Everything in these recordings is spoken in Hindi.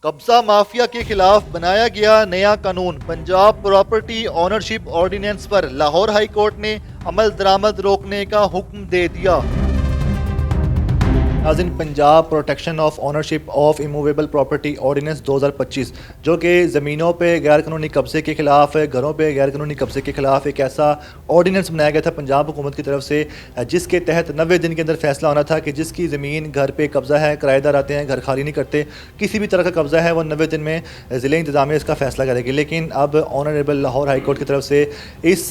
कब्जा माफिया के खिलाफ बनाया गया नया कानून पंजाब प्रॉपर्टी ऑनरशिप ऑर्डिनेंस पर लाहौर हाई कोर्ट ने अमल दरामद रोकने का हुक्म दे दिया। नाज़रीन, Punjab protection of ownership of immovable property ordinance 2025 जो कि ज़मीनों पे गैर कानूनी कब्जे के खिलाफ, घरों पे गैर कानूनी कब्जे के खिलाफ एक ऐसा ऑर्डिनेंस बनाया गया था पंजाब हुकूमत की तरफ से, जिसके तहत 90 दिन के अंदर फैसला होना था कि जिसकी ज़मीन घर पे कब्ज़ा है, किराएदार आते हैं, घर खाली नहीं करते, किसी भी तरह का कब्ज़ा है, वो 90 दिन में ज़िले इंतज़ामिया इसका फ़ैसला करेगी। लेकिन अब ऑनरेबल लाहौर हाई कोर्ट की तरफ से इस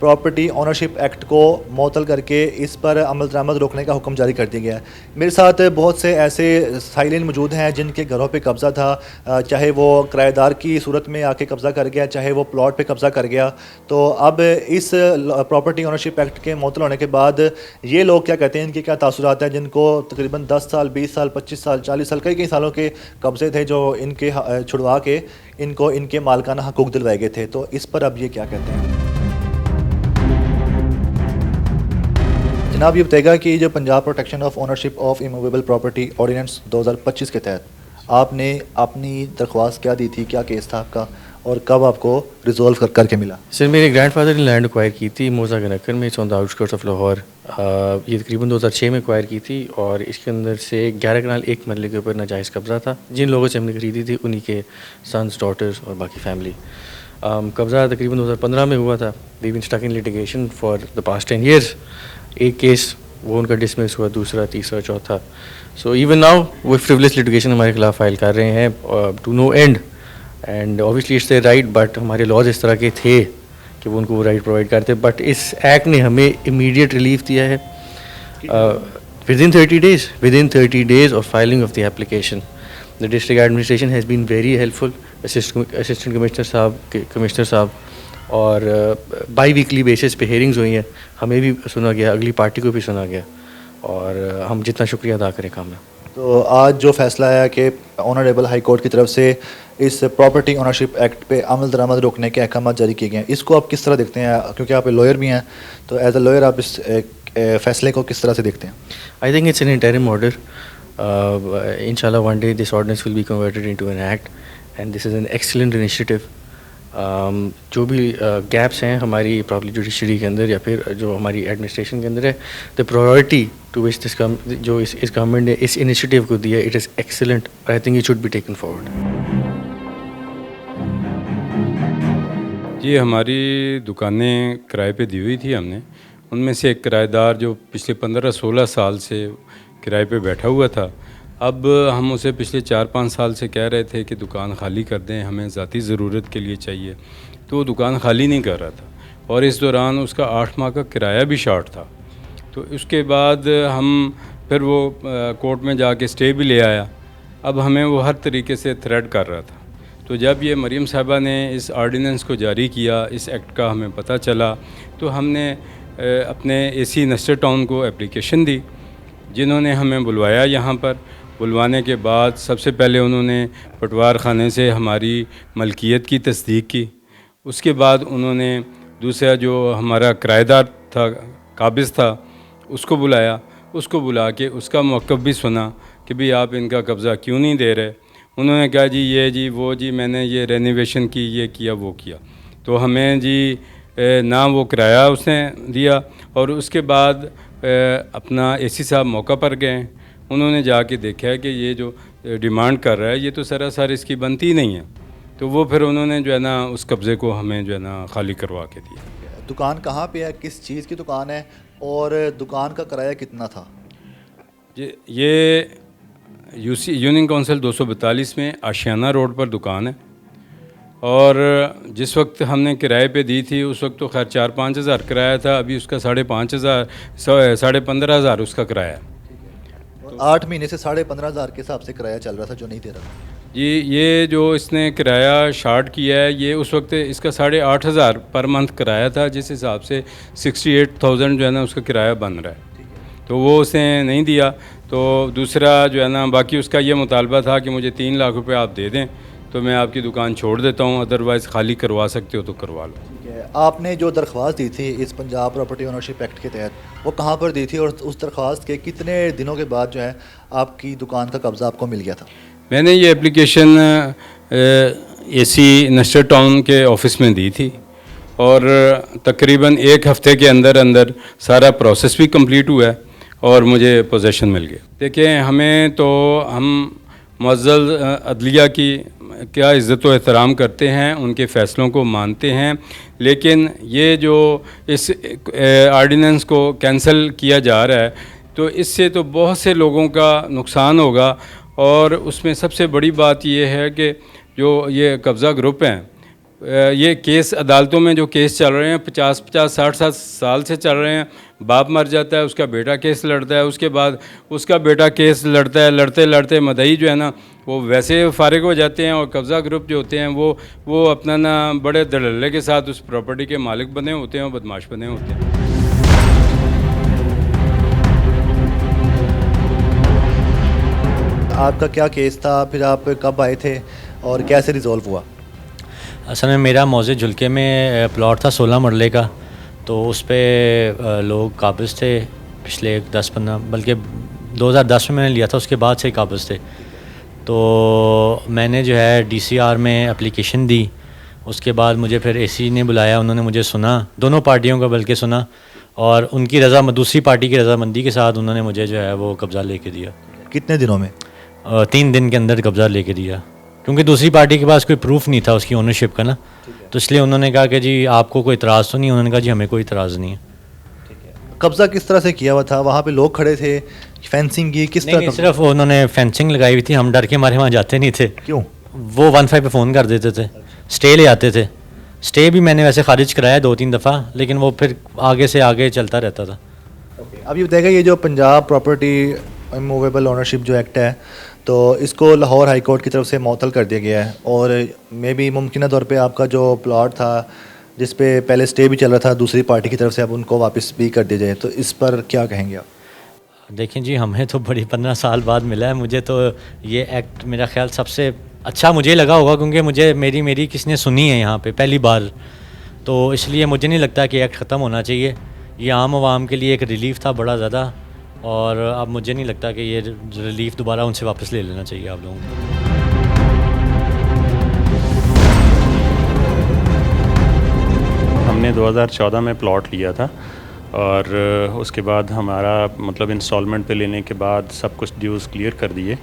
प्रॉपर्टी ऑनरशिप एक्ट को मुअत्तल करके इस पर अमल दरामद रोकने का हुक्म जारी कर दिया गया है। मेरे साथ बहुत से ऐसे साइलिन मौजूद हैं जिनके घरों पे कब्ज़ा था, चाहे वो किराएदार की सूरत में आके कब्ज़ा कर गया, चाहे वो प्लॉट पे कब्ज़ा कर गया। तो अब इस प्रॉपर्टी ओनरशिप एक्ट के मुअत्तल होने के बाद ये लोग क्या कहते हैं, इनके क्या तासुरात हैं, जिनको तकरीबन 10 साल, 20 साल, 25 साल, 40 साल, कई सालों के कब्ज़े थे जो इनके छुड़वा के इनको इनके मालिकाना हकूक़ दिलवाए गए थे। तो इस पर अब ये क्या कहते हैं? जनाब, ये बताएगा कि जो Punjab protection of ownership of immovable property ordinance 2025 के तहत आपने अपनी दरख्वास्त क्या दी थी, क्या केस था आपका और कब आपको रिजॉल्व करके मिला? सर, मेरे ग्रैंडफादर ने लैंड एक्वायर की थी मोजा गनक्कर में, it's on the outskirts of Lahore. ये तकरीबन 2006 में एक्वायर की थी और इसके अंदर से 11 कनाल एक मरले के ऊपर नाजायज़ कब्ज़ा था। जिन लोगों से हमने खरीदी थी उन्हीं के सन्स, डॉटर्स और बाकी फैमिली। कब्ज़ा तकरीबन 2015 में हुआ था। We been stuck in litigation for the past 10 years. एक केस वो उनका डिसमिस हुआ, दूसरा, तीसरा, चौथा। सो इवन नाउ वो फ्रिवलेस लिटिगेशन हमारे खिलाफ फाइल कर रहे हैं to no end. And obviously it's their right, but हमारे लॉज इस तरह के थे कि वो उनको वो राइट प्रोवाइड करते। बट इस एक्ट ने हमें इमीडिएट रिलीफ दिया है within 30 days of filing of the application. The district administration has been very helpful, assistant commissioner साहब, और बाई वीकली बेसिस पे हेयरिंग्स हुई हैं। हमें भी सुना गया, अगली पार्टी को भी सुना गया, और हम जितना शुक्रिया अदा करें काम में। तो आज जो फैसला आया कि ऑनरेबल हाई कोर्ट की तरफ से इस प्रॉपर्टी ओनरशिप एक्ट पे अमल दरामद रोकने के अहकाम जारी किए गए हैं, इसको आप किस तरह देखते हैं? क्योंकि आप लॉयर भी हैं, तो एज अ लॉयर आप इस फैसले को किस तरह से देखते हैं? I think it's an interim order. इंशाल्लाह one day this ordinance will be converted into an act and this is an excellent initiative. जो भी गैप्स हैं हमारी प्रॉपर्टी जुडिशरी के अंदर या फिर जो हमारी एडमिनिस्ट्रेशन के अंदर है, the priority to which this जो इस गवर्नमेंट ने इस इनिशिएटिव को दिया, it is excellent. I think it should be taken forward. जी, हमारी दुकानें किराए पे दी हुई थी हमने। उनमें से एक किराएदार जो पिछले 15-16 साल से किराए पे बैठा हुआ था, अब हम उसे पिछले 4-5 साल से कह रहे थे कि दुकान खाली कर दें, हमें ज़ाती ज़रूरत के लिए चाहिए, तो वो दुकान खाली नहीं कर रहा था और इस दौरान उसका 8 माह का किराया भी शॉर्ट था। तो उसके बाद हम फिर वो कोर्ट में जाके स्टे भी ले आया। अब हमें वो हर तरीके से थ्रेट कर रहा था। तो जब ये मरीम साहबा ने इस ऑर्डिनेंस को जारी किया, इस एक्ट का हमें पता चला, तो हमने अपने AC नस्टर टाउन को एप्लीकेशन दी, जिन्होंने हमें बुलवाया। यहाँ पर बुलवाने के बाद सबसे पहले उन्होंने पटवार खाने से हमारी मलकियत की तस्दीक की। उसके बाद उन्होंने दूसरा जो हमारा किराएदार था, काबिज़ था, उसको बुलाया। उसको बुला के उसका मौक़िफ़ भी सुना कि भाई आप इनका कब्ज़ा क्यों नहीं दे रहे। उन्होंने कहा जी ये जी वो जी मैंने ये रेनोवेशन की, ये किया, वो किया। तो हमें जी ना वो किराया उसने दिया और उसके बाद अपना AC साहब मौका पर गए। उन्होंने जाके देखा है कि ये जो डिमांड कर रहा है ये तो सरासर इसकी बनती नहीं है। तो वो फिर उन्होंने जो है ना उस कब्ज़े को हमें जो है ना खाली करवा के दिया। दुकान कहाँ पे है, किस चीज़ की दुकान है और दुकान का किराया कितना था? ये UC यूनियन काउंसिल 242 में आशियाना रोड पर दुकान है और जिस वक्त हमने किराए पे दी थी उस वक्त तो खैर 4-5 हज़ार किराया था। अभी उसका 15,500 उसका किराया है। 8 महीने से 15,500 के हिसाब से किराया चल रहा था जो नहीं दे रहा था। जी, ये जो इसने किराया शार्ट किया है, ये उस वक्त इसका 8,500 पर मंथ किराया था, जिस हिसाब से 68,000 जो है ना उसका किराया बन रहा है। तो वो उसने नहीं दिया। तो दूसरा जो है ना बाकी उसका ये मुतालबा था कि मुझे 3 लाख रुपए आप दे दें तो मैं आपकी दुकान छोड़ देता हूँ, अदरवाइज़ खाली करवा सकते हो तो करवा लो। ठीक है, आपने जो दरख्वास्त दी थी इस पंजाब प्रॉपर्टी ओनरशिप एक्ट के तहत, वो कहाँ पर दी थी और उस दरख्वास्त के कितने दिनों के बाद जो है आपकी दुकान का कब्ज़ा आपको मिल गया था? मैंने ये एप्लीकेशन एसी नस्टर टाउन के ऑफिस में दी थी और तकरीबन एक हफ़्ते के अंदर अंदर सारा प्रोसेस भी कंप्लीट हुआ है और मुझे पोजेसन मिल गया। देखिए, हमें तो हम मुअज़्ज़ज़ अदलिया की क्या इज़्ज़त व एहतराम करते हैं, उनके फ़ैसलों को मानते हैं, लेकिन ये जो इस आर्डिनेंस को कैंसिल किया जा रहा है तो इससे तो बहुत से लोगों का नुकसान होगा। और उसमें सबसे बड़ी बात ये है कि जो ये कब्ज़ा ग्रुप हैं, ये केस अदालतों में जो केस चल रहे हैं 50-50 60-60 साल से चल रहे हैं। बाप मर जाता है, उसका बेटा केस लड़ता है, उसके बाद उसका बेटा केस लड़ता है, लड़ते लड़ते मदई जो है ना वो वैसे फारिग हो जाते हैं। और कब्ज़ा ग्रुप जो होते हैं वो अपना ना बड़े धड़ल्ले के साथ उस प्रॉपर्टी के मालिक बने होते हैं और बदमाश बने होते हैं। आपका क्या केस था, फिर आप कब आए थे और कैसे रिजॉल्व हुआ? असल में मेरा मौजे झुलके में प्लॉट था 16 मरले का, तो उस पर लोग काबिज़ थे पिछले 10-15, बल्कि 2010 में मैंने लिया था, उसके बाद से काबिज़ थे। तो मैंने जो है DCR में एप्लीकेशन दी, उसके बाद मुझे फिर AC ने बुलाया, उन्होंने मुझे सुना, दोनों पार्टियों का बल्कि सुना, और उनकी दूसरी पार्टी की रज़ामंदी के साथ उन्होंने मुझे जो है वो कब्ज़ा लेके दिया। कितने दिनों में? 3 दिन के अंदर कब्ज़ा लेके दिया, क्योंकि दूसरी पार्टी के पास कोई प्रूफ नहीं था उसकी ओनरशिप का ना, तो इसलिए उन्होंने कहा कि जी आपको कोई इतराज़ तो नहीं? उन्होंने कहा जी हमें कोई इतराज़ नहीं है। कब्ज़ा किस तरह से किया हुआ था? वहाँ पे लोग खड़े थे, फेंसिंग की, किस तरह? सिर्फ उन्होंने फेंसिंग लगाई हुई थी, हम डर के मारे वहाँ जाते नहीं थे। क्यों? वो 15 पे फ़ोन कर देते थे, स्टे ले आते थे। स्टे भी मैंने वैसे खारिज कराया 2-3 दफ़ा, लेकिन वो फिर आगे से आगे चलता रहता था। अब ये बताएगा, ये जो पंजाब प्रॉपर्टी इमूवेबल ओनरशिप जो एक्ट है, तो इसको लाहौर हाई कोर्ट की तरफ से मअतल कर दिया गया है, और मे भी मुमकिन तौर पे आपका जो प्लॉट था जिस पे पहले स्टे भी चल रहा था दूसरी पार्टी की तरफ से, अब उनको वापस भी कर दिया जाए, तो इस पर क्या कहेंगे आप? देखें जी, हमें तो बड़ी 15 साल बाद मिला है। मुझे तो ये एक्ट मेरा ख्याल सबसे अच्छा मुझे लगा होगा, क्योंकि मुझे मेरी किसने सुनी है यहाँ पे पहली बार, तो इसलिए मुझे नहीं लगता कि एक्ट ख़त्म होना चाहिए। ये आम आवाम के लिए एक रिलीफ था बड़ा ज़्यादा, और अब मुझे नहीं लगता कि ये रिलीफ दोबारा उनसे वापस ले लेना चाहिए आप लोगों को। हमने 2014 में प्लॉट लिया था, और उसके बाद हमारा मतलब इंस्टॉलमेंट पे लेने के बाद सब कुछ ड्यूज़ क्लियर कर दिए,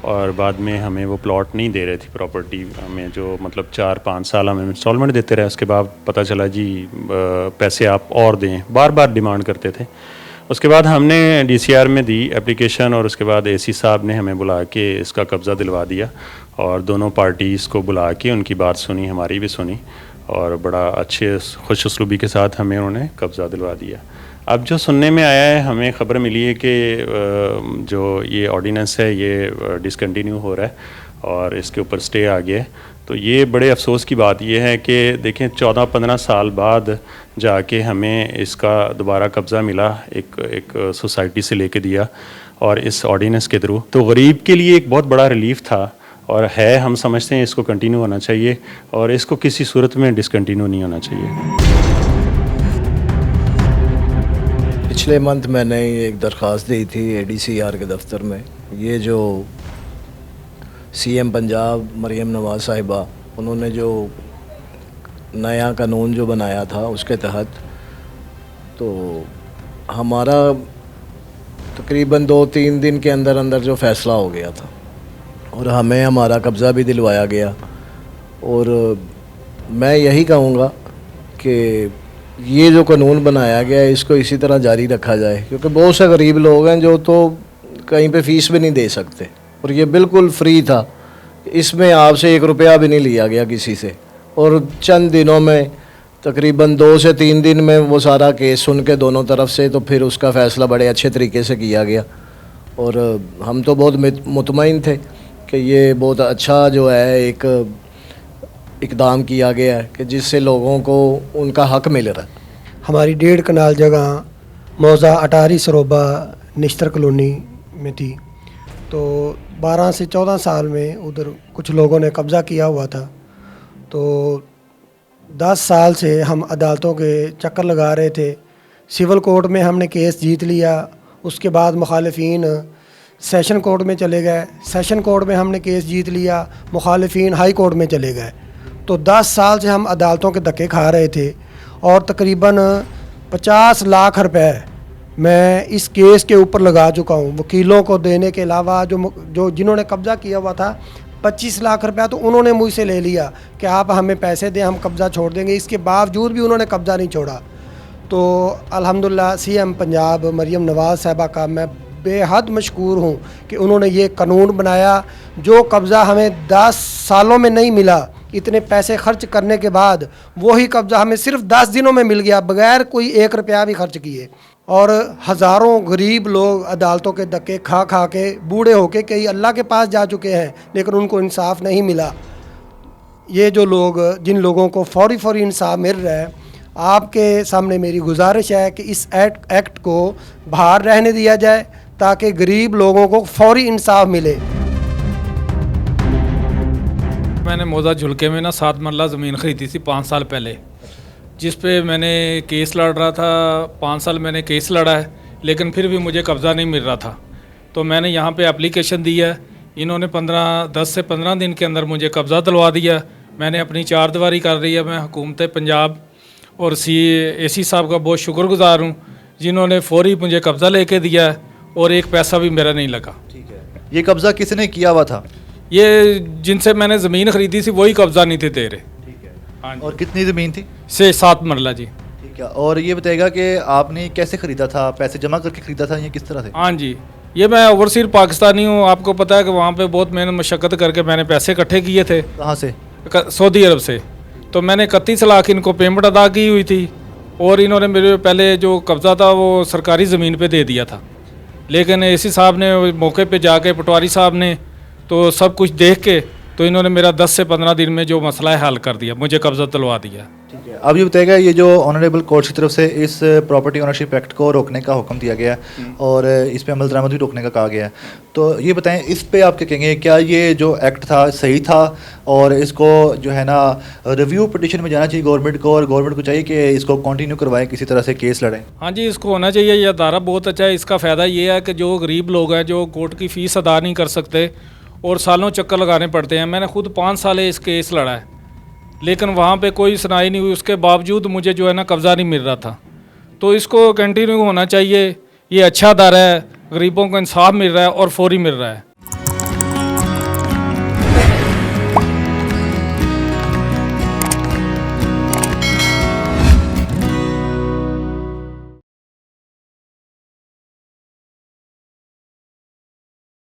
और बाद में हमें वो प्लॉट नहीं दे रहे थे प्रॉपर्टी हमें, जो मतलब 4-5 साल हमें इंस्टॉलमेंट देते रहे। उसके बाद पता चला जी पैसे आप और दें, बार बार डिमांड करते थे। उसके बाद हमने DCR में दी एप्लीकेशन, और उसके बाद AC साहब ने हमें बुला के इसका कब्ज़ा दिलवा दिया, और दोनों पार्टीज़ को बुला के उनकी बात सुनी, हमारी भी सुनी, और बड़ा अच्छे खुश उसलूबी के साथ हमें उन्होंने कब्ज़ा दिलवा दिया। अब जो सुनने में आया है, हमें ख़बर मिली है कि जो ये ऑर्डिनेंस है ये डिसकंटिन्यू हो रहा है और इसके ऊपर स्टे आ गया है। तो ये बड़े अफसोस की बात ये है कि देखें 14-15 साल बाद जाके हमें इसका दोबारा कब्ज़ा मिला, एक सोसाइटी से लेके दिया, और इस ऑर्डिनेंस के थ्रू तो गरीब के लिए एक बहुत बड़ा रिलीफ था, और है, हम समझते हैं इसको कंटिन्यू होना चाहिए, और इसको किसी सूरत में डिसकंटिन्यू नहीं होना चाहिए। पिछले मंथ मैंने एक दरख्वास्त दी थी ADCR के दफ्तर में। ये जो CM पंजाब मरियम नवाज़ साहिबा, उन्होंने जो नया कानून जो बनाया था उसके तहत, तो हमारा तकरीबन 2-3 दिन के अंदर अंदर जो फ़ैसला हो गया था, और हमें हमारा कब्ज़ा भी दिलवाया गया। और मैं यही कहूँगा कि ये जो कानून बनाया गया है इसको इसी तरह जारी रखा जाए, क्योंकि बहुत से गरीब लोग हैं जो तो कहीं पे फ़ीस भी नहीं दे सकते, और ये बिल्कुल फ्री था, इसमें आपसे 1 रुपया भी नहीं लिया गया किसी से, और चंद दिनों में तकरीबन 2 से 3 दिन में वो सारा केस सुन के दोनों तरफ से, तो फिर उसका फ़ैसला बड़े अच्छे तरीके से किया गया, और हम तो बहुत मुतमईन थे कि ये बहुत अच्छा जो है एक इक़दाम किया गया है कि जिससे लोगों को उनका हक़ मिल रहा है। हमारी 1.5 कनाल जगह मौज़ा अटारी सरोबा निश्तर कॉलोनी में थी, तो 12 से 14 साल में उधर कुछ लोगों ने कब्ज़ा किया हुआ था। तो 10 साल से हम अदालतों के चक्कर लगा रहे थे। सिविल कोर्ट में हमने केस जीत लिया, उसके बाद मुखालिफिन सेशन कोर्ट में चले गए, सेशन कोर्ट में हमने केस जीत लिया, मुखालिफिन हाई कोर्ट में चले गए। तो 10 साल से हम अदालतों के धक्के खा रहे थे और तकरीबन 50 लाख रुपए मैं इस केस के ऊपर लगा चुका हूँ। वकीलों को देने के अलावा जो जिन्होंने कब्ज़ा किया हुआ था 25 लाख रुपया तो उन्होंने मुझसे ले लिया कि आप हमें पैसे दें, हम कब्ज़ा छोड़ देंगे। इसके बावजूद भी उन्होंने कब्ज़ा नहीं छोड़ा। तो अल्हम्दुलिल्लाह सीएम पंजाब मरियम नवाज़ साहिबा का मैं बेहद मशकूर हूँ कि उन्होंने ये कानून बनाया। जो कब्ज़ा हमें 10 सालों में नहीं मिला, इतने पैसे खर्च करने के बाद वही कब्ज़ा हमें सिर्फ 10 दिनों में मिल गया, बगैर कोई 1 रुपया भी खर्च किए। और हज़ारों गरीब लोग अदालतों के धक्के खा खा के बूढ़े होके कई अल्लाह के पास जा चुके हैं, लेकिन उनको इंसाफ नहीं मिला। ये जो लोग, जिन लोगों को फौरी इंसाफ मिल रहा है, आपके सामने मेरी गुजारिश है कि इस एक्ट को बाहर रहने दिया जाए ताकि गरीब लोगों को फौरी इंसाफ मिले। मैंने मौजा झुलके में ना 7 मरला ज़मीन ख़रीदी थी 5 साल पहले, जिस पे मैंने केस लड़ रहा था। 5 साल मैंने केस लड़ा है, लेकिन फिर भी मुझे कब्ज़ा नहीं मिल रहा था। तो मैंने यहाँ पे एप्लीकेशन दी है, इन्होंने 10 से 15 दिन के अंदर मुझे कब्ज़ा दिलवा दिया। मैंने अपनी 4 दीवारी कर रही है। मैं हुकूमत पंजाब और AC साहब का बहुत शुक्रगुज़ार हूँ, जिन्होंने फौरी मुझे कब्ज़ा लेके दिया है और एक पैसा भी मेरा नहीं लगा। ठीक है, ये कब्ज़ा किसने किया हुआ था? ये जिनसे मैंने ज़मीन ख़रीदी थी वही कब्ज़ा नहीं थे दे रहे। ठीक है, हाँ जी। और कितनी ज़मीन थी? से 7 मरला जी। ठीक है, और ये बताएगा कि आपने कैसे ख़रीदा था? पैसे जमा करके ख़रीदा था या किस तरह से? हाँ जी, ये मैं ओवरसीज पाकिस्तानी हूँ। आपको पता है कि वहाँ पे बहुत मेहनत मशक्क़त करके मैंने पैसे इकट्ठे किए थे। कहाँ से? सऊदी अरब से। तो मैंने 31 लाख इनको पेमेंट अदा की हुई थी और इन्होंने मेरे पहले जो कब्ज़ा था वो सरकारी ज़मीन पे दे दिया था। लेकिन AC साहब ने मौके पे जाके, पटवारी साहब ने तो सब कुछ देख के तो इन्होंने मेरा 10 से 15 दिन में जो मसला है हल कर दिया, मुझे कब्ज़ा दिलवा दिया। ठीक है, अब ये बताएगा, ये जो ऑनरेबल कोर्ट की तरफ से इस प्रॉपर्टी ओनरशिप एक्ट को रोकने का हुक्म दिया गया और इस पे अमल दरामद भी रोकने का कहा गया है, तो ये बताएं इस पे आप क्या कहेंगे? क्या ये जो एक्ट था सही था और इसको जो है ना रिव्यू पिटिशन में जाना चाहिए गवर्नमेंट को, और गवर्नमेंट को चाहिए कि इसको कंटिन्यू करवाएं, किसी तरह से केस लड़ें? हाँ जी, इसको होना चाहिए। यह अदारा बहुत अच्छा है। इसका फ़ायदा ये है कि जो गरीब लोग हैं, जो कोर्ट की फ़ीस अदा नहीं कर सकते और सालों चक्कर लगाने पड़ते हैं। मैंने खुद 5 साल इस केस लड़ा है, लेकिन वहाँ पे कोई सुनाई नहीं हुई। उसके बावजूद मुझे जो है ना कब्ज़ा नहीं मिल रहा था। तो इसको कंटिन्यू होना चाहिए। ये अच्छा अदारा है, गरीबों को इंसाफ मिल रहा है और फौरी मिल रहा है।